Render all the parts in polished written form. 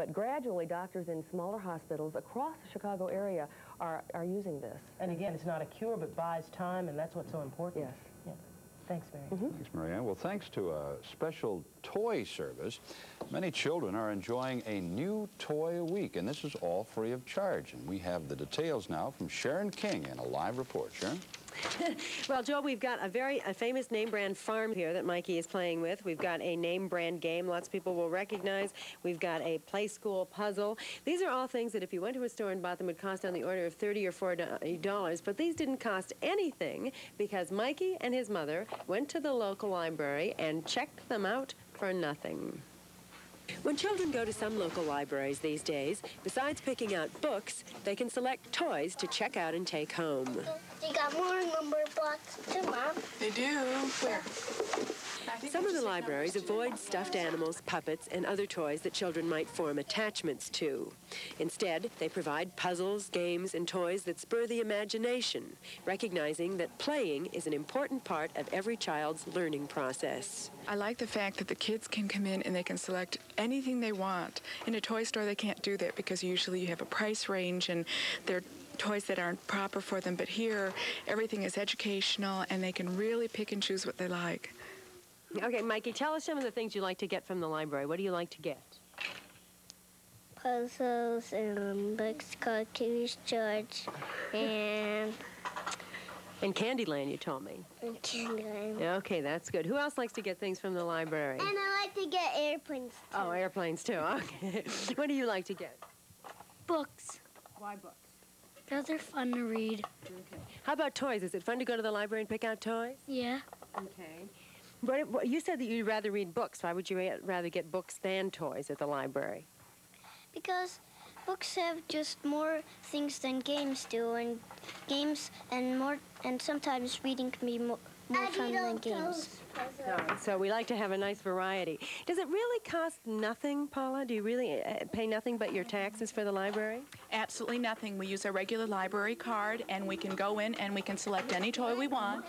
But gradually, doctors in smaller hospitals across the Chicago area are using this. And again, it's not a cure, but buys time, and that's what's so important. Yes. Yeah. Thanks, Mary. Thanks, Marianne. Well, thanks to a special toy service, many children are enjoying a new toy a week, and this is all free of charge. And we have the details now from Sharon King in a live report. Sharon? Well, Joel, we've got a famous name brand farm here that Mikey is playing with. We've got a name brand game lots of people will recognize. We've got a play school puzzle. These are all things that if you went to a store and bought them would cost on the order of $30 or $40, but these didn't cost anything because Mikey and his mother went to the local library and checked them out for nothing. When children go to some local libraries these days, besides picking out books, they can select toys to check out and take home. They got more number blocks too, Mom. They do. Where? Some of the libraries avoid stuffed animals, puppets, and other toys that children might form attachments to. Instead, they provide puzzles, games, and toys that spur the imagination, recognizing that playing is an important part of every child's learning process. I like the fact that the kids can come in and they can select anything they want. In a toy store, they can't do that because usually you have a price range and they're toys that aren't proper for them. But here, everything is educational and they can really pick and choose what they like. Okay, Mikey, tell us some of the things you like to get from the library. What do you like to get? Puzzles and books, cartoons, charts, and Candyland, you told me. And Candyland. Okay, that's good. Who else likes to get things from the library? And I like to get airplanes, too. Oh, airplanes, too. Okay. What do you like to get? Books. Why books? Because they're fun to read. Okay. How about toys? Is it fun to go to the library and pick out toys? Yeah. Okay. But you said that you'd rather read books. Why would you rather get books than toys at the library? Because books have just more things than games do, and sometimes reading can be more fun than games. So we like to have a nice variety. Does it really cost nothing, Paula? Do you really pay nothing but your taxes for the library? Absolutely nothing. We use a regular library card, and we can go in and we can select any toy we want,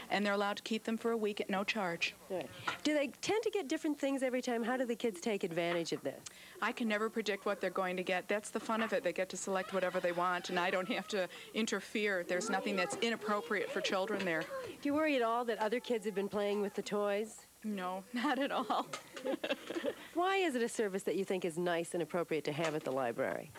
and they're allowed to keep them for a week at no charge. Good. Do they tend to get different things every time? How do the kids take advantage of this? I can never predict what they're going to get. That's the fun of it. They get to select whatever they want, and I don't have to interfere. There's nothing that's inappropriate for children there. Do you worry at all that other kids have been playing with the toys? No, not at all. Why is it a service that you think is nice and appropriate to have at the library?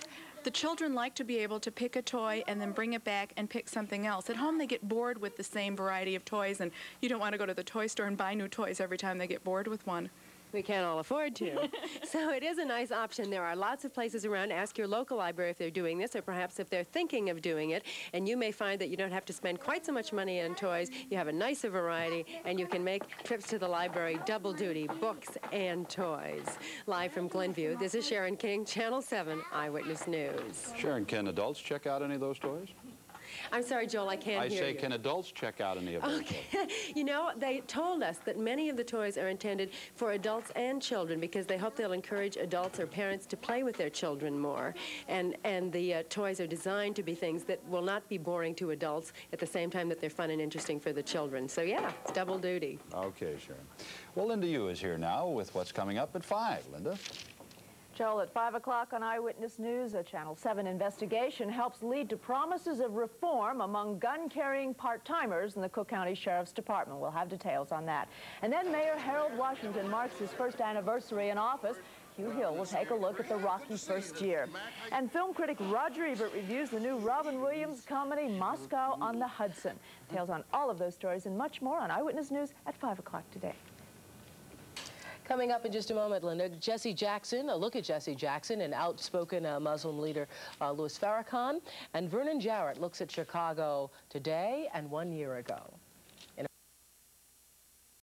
The children like to be able to pick a toy and then bring it back and pick something else. At home, they get bored with the same variety of toys, and you don't want to go to the toy store and buy new toys every time they get bored with one. We can't all afford to. So it is a nice option. There are lots of places around. Ask your local library if they're doing this, or perhaps if they're thinking of doing it, and you may find that you don't have to spend quite so much money on toys. You have a nicer variety, and you can make trips to the library double duty, books and toys. Live from Glenview, this is Sharon King, Channel 7 Eyewitness News. Sharon, can adults check out any of those toys? I'm sorry, Joel, I can't hear you. I say, can adults check out any of those toys? You know, they told us that many of the toys are intended for adults and children because they hope they'll encourage adults or parents to play with their children more. And the toys are designed to be things that will not be boring to adults at the same time that they're fun and interesting for the children. So, yeah, it's double duty. Okay, Sharon. Well, Linda Yu is here now with what's coming up at 5. Linda? Joel, at 5 o'clock on Eyewitness News, a Channel 7 investigation helps lead to promises of reform among gun-carrying part-timers in the Cook County Sheriff's Department. We'll have details on that. And then Mayor Harold Washington marks his first anniversary in office. Hugh Hill will take a look at the rocky first year. And film critic Roger Ebert reviews the new Robin Williams comedy, Moscow on the Hudson. Details on all of those stories and much more on Eyewitness News at 5 o'clock today. Coming up in just a moment, Linda, Jesse Jackson, a look at Jesse Jackson and outspoken Muslim leader Louis Farrakhan. And Vernon Jarrett looks at Chicago today and 1 year ago.